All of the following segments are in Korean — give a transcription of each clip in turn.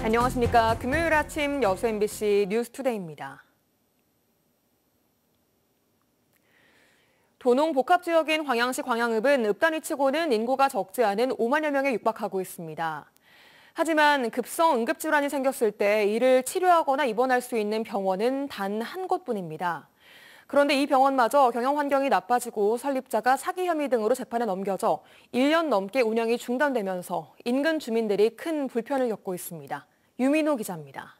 안녕하십니까. 금요일 아침 여수 MBC 뉴스투데이입니다. 도농 복합지역인 광양시 광양읍은 읍단위치고는 인구가 적지 않은 5만여 명에 육박하고 있습니다. 하지만 급성 응급질환이 생겼을 때 이를 치료하거나 입원할 수 있는 병원은 단 한 곳뿐입니다. 그런데 이 병원마저 경영 환경이 나빠지고 설립자가 사기 혐의 등으로 재판에 넘겨져 1년 넘게 운영이 중단되면서 인근 주민들이 큰 불편을 겪고 있습니다. 유민호 기자입니다.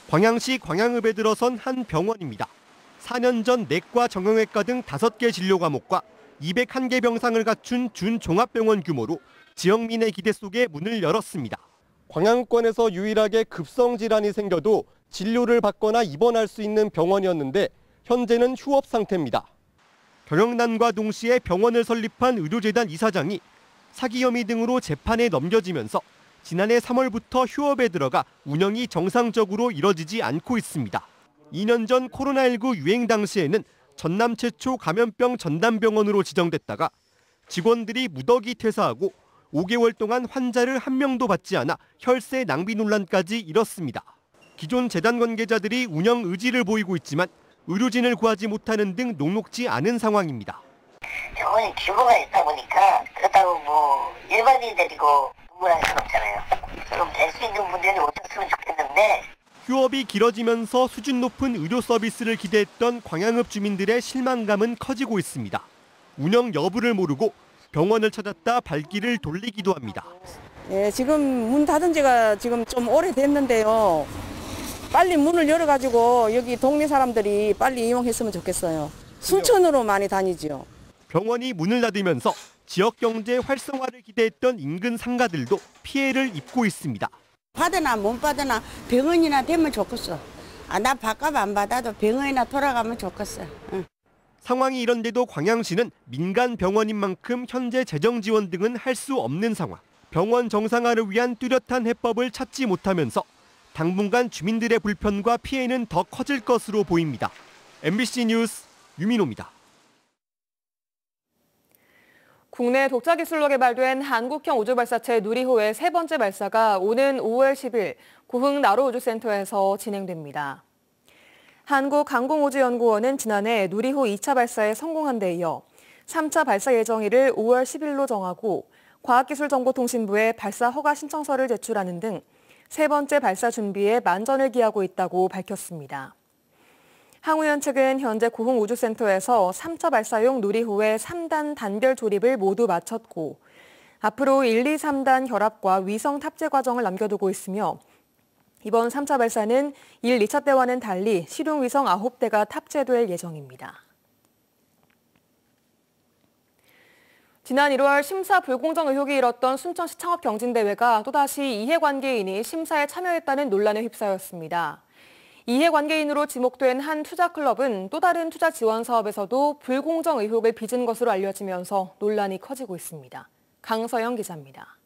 광양시 광양읍에 들어선 한 병원입니다. 4년 전 내과, 정형외과 등 5개 진료 과목과 201개 병상을 갖춘 준종합병원 규모로 지역민의 기대 속에 문을 열었습니다. 광양권에서 유일하게 급성 질환이 생겨도 진료를 받거나 입원할 수 있는 병원이었는데 현재는 휴업 상태입니다. 경영난과 동시에 병원을 설립한 의료재단 이사장이 사기 혐의 등으로 재판에 넘겨지면서 지난해 3월부터 휴업에 들어가 운영이 정상적으로 이뤄지지 않고 있습니다. 2년 전 코로나19 유행 당시에는 전남 최초 감염병 전담병원으로 지정됐다가 직원들이 무더기 퇴사하고 5개월 동안 환자를 한 명도 받지 않아 혈세 낭비 논란까지 일었습니다. 기존 재단 관계자들이 운영 의지를 보이고 있지만 의료진을 구하지 못하는 등 녹록지 않은 상황입니다. 병원이 규모가 있다 보니까 그렇다고 뭐 일반인 데리고 근무할 수는 없잖아요. 좀 될 수 있는 분들이 오셨으면 좋겠는데. 휴업이 길어지면서 수준 높은 의료 서비스를 기대했던 광양읍 주민들의 실망감은 커지고 있습니다. 운영 여부를 모르고 병원을 찾았다 발길을 돌리기도 합니다. 네, 지금 문 닫은 지가 지금 좀 오래됐는데요. 빨리 문을 열어가지고 여기 동네 사람들이 빨리 이용했으면 좋겠어요. 순천으로 많이 다니죠. 병원이 문을 닫으면서 지역 경제 활성화를 기대했던 인근 상가들도 피해를 입고 있습니다. 받으나 못 받으나 병원이나 되면 좋겠어. 나 밥값 안 받아도 병원이나 돌아가면 좋겠어. 응. 상황이 이런데도 광양시는 민간 병원인 만큼 현재 재정 지원 등은 할 수 없는 상황. 병원 정상화를 위한 뚜렷한 해법을 찾지 못하면서 당분간 주민들의 불편과 피해는 더 커질 것으로 보입니다. MBC 뉴스 유민호입니다. 국내 독자 기술로 개발된 한국형 우주발사체 누리호의 세 번째 발사가 오는 5월 10일 고흥 나로우주센터에서 진행됩니다. 한국항공우주연구원은 지난해 누리호 2차 발사에 성공한 데 이어 3차 발사 예정일을 5월 10일로 정하고 과학기술정보통신부에 발사 허가 신청서를 제출하는 등 세 번째 발사 준비에 만전을 기하고 있다고 밝혔습니다. 항우연 측은 현재 고흥 우주센터에서 3차 발사용 누리호의 3단 단별 조립을 모두 마쳤고 앞으로 1, 2, 3단 결합과 위성 탑재 과정을 남겨두고 있으며 이번 3차 발사는 1, 2차 때와는 달리 실용 위성 9대가 탑재될 예정입니다. 지난 1월 심사 불공정 의혹이 일었던 순천시 창업경진대회가 또다시 이해관계인이 심사에 참여했다는 논란에 휩싸였습니다. 이해관계인으로 지목된 한 투자클럽은 또 다른 투자 지원 사업에서도 불공정 의혹을 빚은 것으로 알려지면서 논란이 커지고 있습니다. 강서영 기자입니다.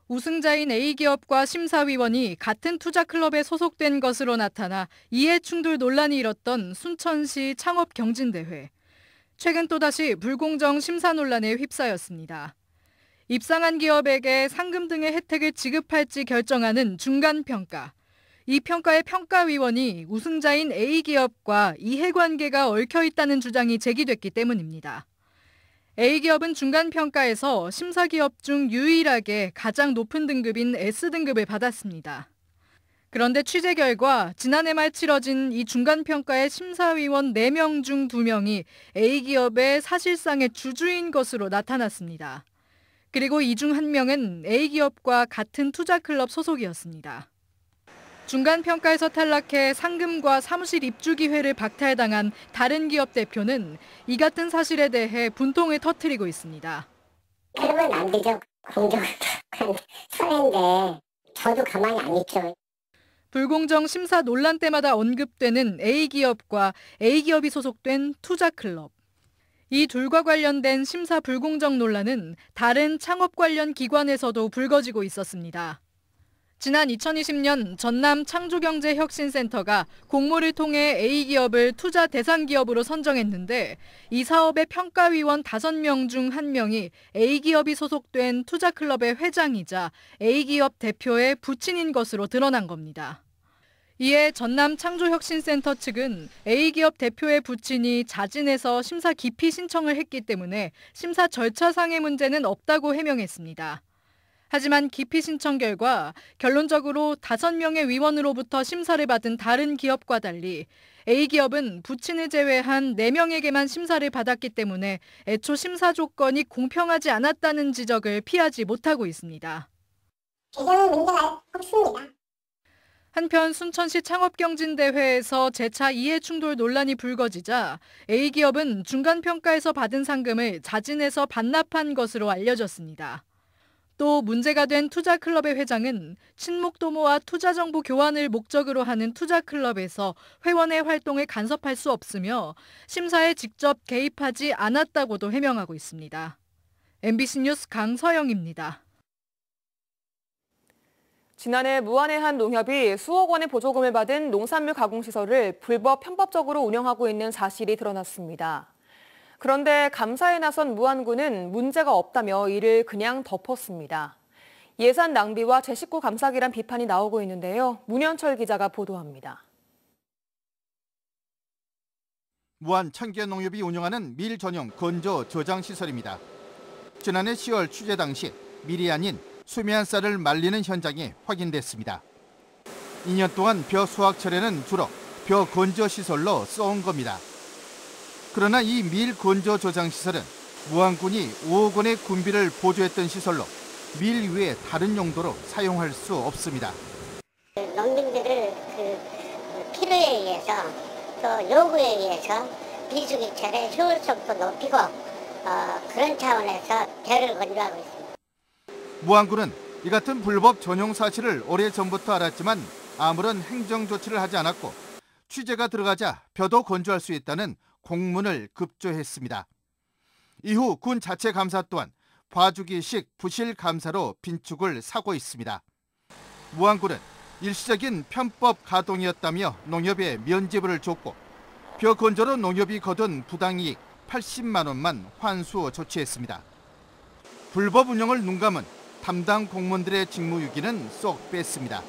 우승자인 A기업과 심사위원이 같은 투자클럽에 소속된 것으로 나타나 이해충돌 논란이 일었던 순천시 창업경진대회. 최근 또다시 불공정 심사 논란에 휩싸였습니다. 입상한 기업에게 상금 등의 혜택을 지급할지 결정하는 중간평가. 이 평가의 평가위원이 우승자인 A기업과 이해관계가 얽혀있다는 주장이 제기됐기 때문입니다. A기업은 중간평가에서 심사기업 중 유일하게 가장 높은 등급인 S등급을 받았습니다. 그런데 취재 결과 지난해 말 치러진 이 중간평가의 심사위원 4명 중 2명이 A기업의 사실상의 주주인 것으로 나타났습니다. 그리고 이 중 1명은 A기업과 같은 투자클럽 소속이었습니다. 중간평가에서 탈락해 상금과 사무실 입주 기회를 박탈당한 다른 기업 대표는 이 같은 사실에 대해 분통을 터뜨리고 있습니다. 그러면 안 되죠. 공정한 사회인데 저도 가만히 안 있죠. 불공정 심사 논란 때마다 언급되는 A기업과 A기업이 소속된 투자클럽. 이 둘과 관련된 심사 불공정 논란은 다른 창업 관련 기관에서도 불거지고 있었습니다. 지난 2020년 전남 창조경제혁신센터가 공모를 통해 A기업을 투자 대상 기업으로 선정했는데 이 사업의 평가위원 5명 중 1명이 A기업이 소속된 투자클럽의 회장이자 A기업 대표의 부친인 것으로 드러난 겁니다. 이에 전남 창조혁신센터 측은 A기업 대표의 부친이 자진해서 심사 기피 신청을 했기 때문에 심사 절차상의 문제는 없다고 해명했습니다. 하지만 기피 신청 결과 결론적으로 5명의 위원으로부터 심사를 받은 다른 기업과 달리 A기업은 부친을 제외한 4명에게만 심사를 받았기 때문에 애초 심사 조건이 공평하지 않았다는 지적을 피하지 못하고 있습니다. 개정은 문제가 없습니다. 한편 순천시 창업경진대회에서 재차 이해충돌 논란이 불거지자 A기업은 중간평가에서 받은 상금을 자진해서 반납한 것으로 알려졌습니다. 또 문제가 된 투자클럽의 회장은 친목도모와 투자정보 교환을 목적으로 하는 투자클럽에서 회원의 활동을 간섭할 수 없으며 심사에 직접 개입하지 않았다고도 해명하고 있습니다. MBC 뉴스 강서영입니다. 지난해 무안의 한 농협이 수억 원의 보조금을 받은 농산물 가공시설을 불법 편법적으로 운영하고 있는 사실이 드러났습니다. 그런데 감사에 나선 무안군은 문제가 없다며 이를 그냥 덮었습니다. 예산 낭비와 제 식구 감사기란 비판이 나오고 있는데요. 문현철 기자가 보도합니다. 무안 청계농협이 운영하는 밀 전용 건조 저장 시설입니다. 지난해 10월 취재 당시 밀이 아닌 수미한 쌀을 말리는 현장이 확인됐습니다. 2년 동안 벼 수확철에는 주로 벼 건조 시설로 써온 겁니다. 그러나 이 밀 건조 저장 시설은 무안군이 5억 원의 군비를 보조했던 시설로 밀 외에 다른 용도로 사용할 수 없습니다. 농민들을 필요에 의해서 또 요구에 의해서 비수기철의 효율성도 높이고 그런 차원에서 벼를 건조하고 있습니다. 무안군은 이 같은 불법 전용 사실을 오래전부터 알았지만 아무런 행정 조치를 하지 않았고 취재가 들어가자 벼도 건조할 수 있다는 공문을 급조했습니다. 이후 군 자체 감사 또한 봐주기식 부실 감사로 빈축을 사고 있습니다. 무안군은 일시적인 편법 가동이었다며 농협에 면죄부를 줬고 벼 건조로 농협이 거둔 부당이익 80만 원만 환수 조치했습니다. 불법 운영을 눈감은 담당 공무원들의 직무유기는 쏙 뺐습니다.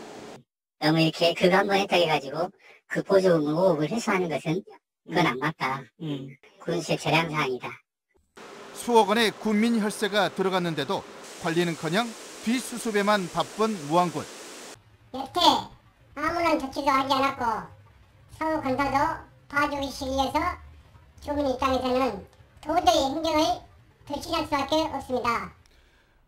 너무 이렇게 그거 한번 했다고 해가지고 그 보조금 5억을 회수하는 것은 그건 안 맞다. 군수의 재량사항이다. 수억 원의 군민 혈세가 들어갔는데도 관리는커녕 뒷수습에만 바쁜 무안군. 여태 아무런 조치도 하지 않았고 사후 감사도 봐주기 시기해서 주민 입장에서는 도저히 행정을 들추할 수밖에 없습니다.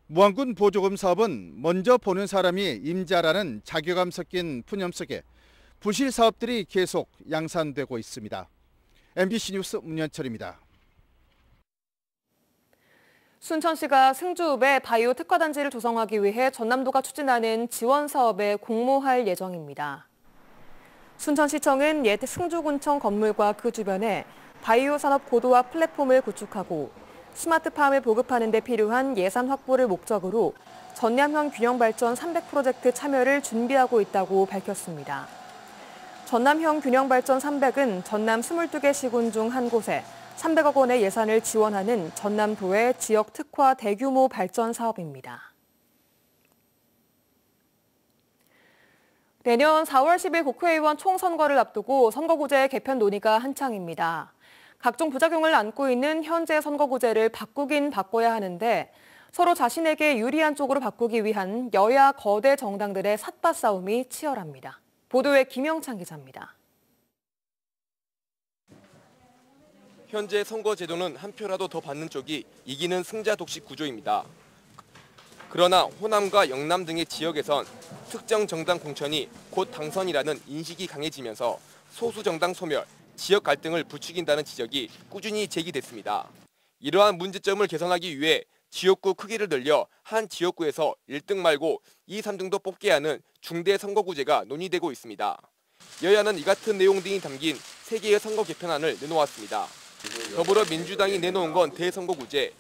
무안군 보조금 사업은 먼저 보는 사람이 임자라는 자괴감 섞인 푸념 속에 부실 사업들이 계속 양산되고 있습니다. MBC 뉴스 문현철입니다. 순천시가 승주읍에 바이오 특화단지를 조성하기 위해 전남도가 추진하는 지원 사업에 공모할 예정입니다. 순천시청은 옛 승주군청 건물과 그 주변에 바이오 산업 고도화 플랫폼을 구축하고 스마트팜을 보급하는 데 필요한 예산 확보를 목적으로 전남형 균형발전 300 프로젝트 참여를 준비하고 있다고 밝혔습니다. 전남형 균형발전 300은 전남 22개 시군 중 한 곳에 300억 원의 예산을 지원하는 전남도의 지역 특화 대규모 발전 사업입니다. 내년 4월 10일 국회의원 총선거를 앞두고 선거구제 개편 논의가 한창입니다. 각종 부작용을 안고 있는 현재 선거구제를 바꾸긴 바꿔야 하는데 서로 자신에게 유리한 쪽으로 바꾸기 위한 여야 거대 정당들의 삿바 싸움이 치열합니다. 보도에 김영찬 기자입니다. 현재 선거 제도는 한 표라도 더 받는 쪽이 이기는 승자 독식 구조입니다. 그러나 호남과 영남 등의 지역에선 특정 정당 공천이 곧 당선이라는 인식이 강해지면서 소수 정당 소멸, 지역 갈등을 부추긴다는 지적이 꾸준히 제기됐습니다. 이러한 문제점을 개선하기 위해 지역구 크기를 늘려 한 지역구에서 1등 말고 2, 3등도 뽑게 하는 중대 선거구제가 논의되고 있습니다. 여야는 이 같은 내용 등이 담긴 3개의 선거 개편안을 내놓았습니다. 더불어민주당이 내놓은 건 대선거구제.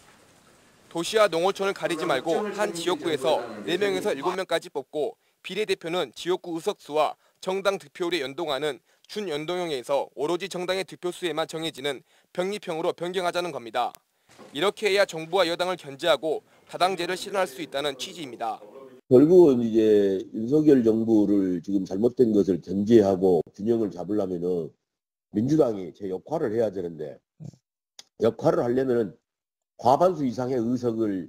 도시와 농어촌을 가리지 말고 한 지역구에서 4명에서 7명까지 뽑고 비례대표는 지역구 의석수와 정당 득표율에 연동하는 준연동형에서 오로지 정당의 득표수에만 정해지는 병립형으로 변경하자는 겁니다. 이렇게 해야 정부와 여당을 견제하고 다당제를 실현할 수 있다는 취지입니다. 결국은 이제 윤석열 정부를 지금 잘못된 것을 견제하고 균형을 잡으려면은 민주당이 제 역할을 해야 되는데 역할을 하려면은 과반수 이상의 의석을.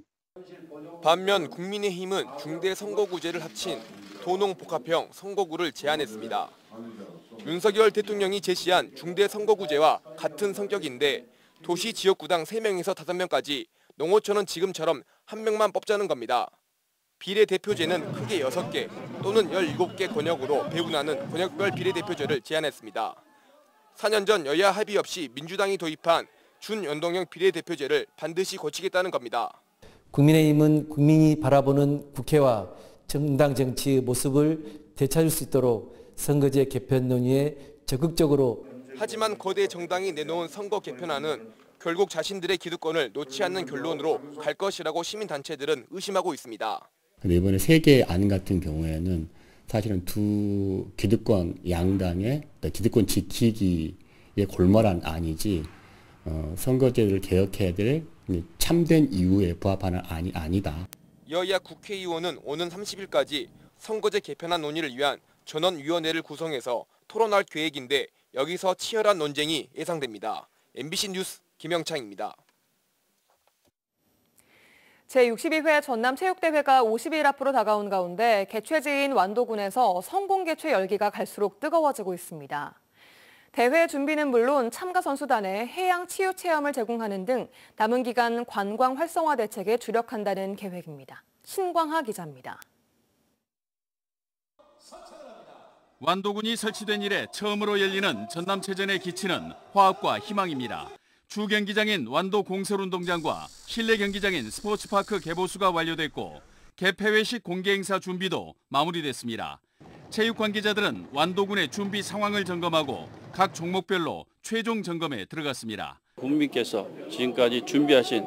반면 국민의힘은 중대 선거구제를 합친 도농복합형 선거구를 제안했습니다. 윤석열 대통령이 제시한 중대 선거구제와 같은 성격인데 도시 지역구당 3명에서 5명까지 농어촌은 지금처럼 1명만 뽑자는 겁니다. 비례대표제는 크게 6개 또는 17개 권역으로 배분하는 권역별 비례대표제를 제안했습니다. 4년 전 여야 합의 없이 민주당이 도입한 준연동형 비례대표제를 반드시 고치겠다는 겁니다. 국민의힘은 국민이 바라보는 국회와 정당 정치의 모습을 되찾을 수 있도록 선거제 개편 논의에 적극적으로. 하지만 거대 정당이 내놓은 선거 개편안은 결국 자신들의 기득권을 놓지 않는 결론으로 갈 것이라고 시민단체들은 의심하고 있습니다. 이번에 3개 안 같은 경우에는 사실은 두 기득권 양당의 기득권 지키기에 골몰한 안이지 선거제를 개혁해야 될 참된 이유에 부합하는 안이 아니다. 여야 국회의원은 오는 30일까지 선거제 개편안 논의를 위한 전원위원회를 구성해서 토론할 계획인데 여기서 치열한 논쟁이 예상됩니다. MBC 뉴스 김영창입니다. 제62회 전남체육대회가 50일 앞으로 다가온 가운데 개최지인 완도군에서 성공개최 열기가 갈수록 뜨거워지고 있습니다. 대회 준비는 물론 참가 선수단에 해양 치유 체험을 제공하는 등 남은 기간 관광 활성화 대책에 주력한다는 계획입니다. 신광하 기자입니다. 완도군이 설치된 이래 처음으로 열리는 전남체전의 기치는 화합과 희망입니다. 주 경기장인 완도 공설운동장과 실내 경기장인 스포츠파크 개보수가 완료됐고 개폐회식 공개행사 준비도 마무리됐습니다. 체육 관계자들은 완도군의 준비 상황을 점검하고 각 종목별로 최종 점검에 들어갔습니다. 국민께서 지금까지 준비하신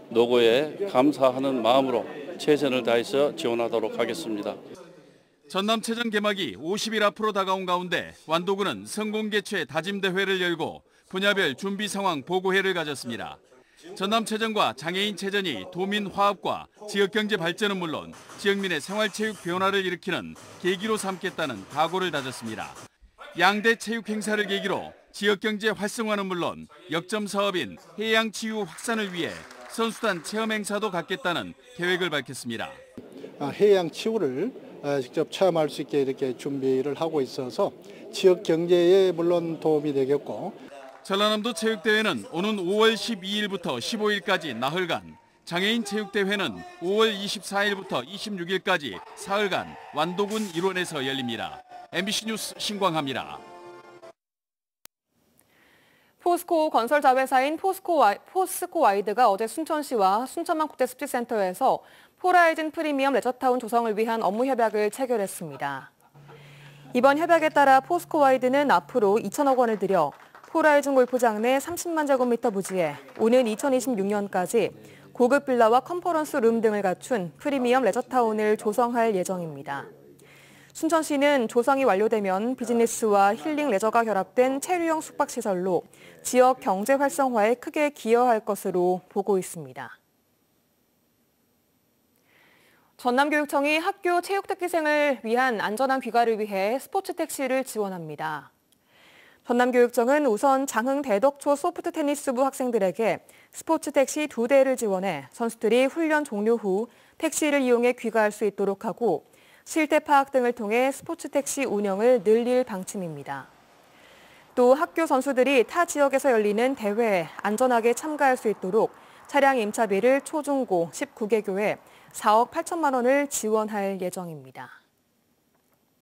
노고에 감사하는 마음으로 최선을 다해서 지원하도록 하겠습니다. 전남체전 개막이 50일 앞으로 다가온 가운데 완도군은 성공개최 다짐대회를 열고 분야별 준비 상황 보고회를 가졌습니다. 전남체전과 장애인체전이 도민 화합과 지역경제 발전은 물론 지역민의 생활체육 변화를 일으키는 계기로 삼겠다는 각오를 다졌습니다. 양대 체육 행사를 계기로 지역경제 활성화는 물론 역점 사업인 해양치유 확산을 위해 선수단 체험 행사도 갖겠다는 계획을 밝혔습니다. 해양치유를 직접 체험할 수 있게 이렇게 준비를 하고 있어서 지역경제에 물론 도움이 되겠고. 전라남도 체육대회는 오는 5월 12일부터 15일까지 나흘간, 장애인 체육대회는 5월 24일부터 26일까지 사흘간 완도군 일원에서 열립니다. MBC 뉴스 신광하입니다. 포스코 건설 자회사인 포스코와이드가 어제 순천시와 순천만 국제습지센터에서 포라이즌 프리미엄 레저타운 조성을 위한 업무 협약을 체결했습니다. 이번 협약에 따라 포스코와이드는 앞으로 2천억 원을 들여 포라이즌 골프장 내 30만 제곱미터 부지에 오는 2026년까지 고급 빌라와 컨퍼런스 룸 등을 갖춘 프리미엄 레저타운을 조성할 예정입니다. 순천시는 조성이 완료되면 비즈니스와 힐링 레저가 결합된 체류형 숙박시설로 지역 경제 활성화에 크게 기여할 것으로 보고 있습니다. 전남교육청이 학교 체육특기생을 위한 안전한 귀가를 위해 스포츠 택시를 지원합니다. 전남교육청은 우선 장흥 대덕초 소프트 테니스부 학생들에게 스포츠 택시 2대를 지원해 선수들이 훈련 종료 후 택시를 이용해 귀가할 수 있도록 하고 실태 파악 등을 통해 스포츠 택시 운영을 늘릴 방침입니다. 또 학교 선수들이 타 지역에서 열리는 대회에 안전하게 참가할 수 있도록 차량 임차비를 초중고 19개 교에 4억 8천만 원을 지원할 예정입니다.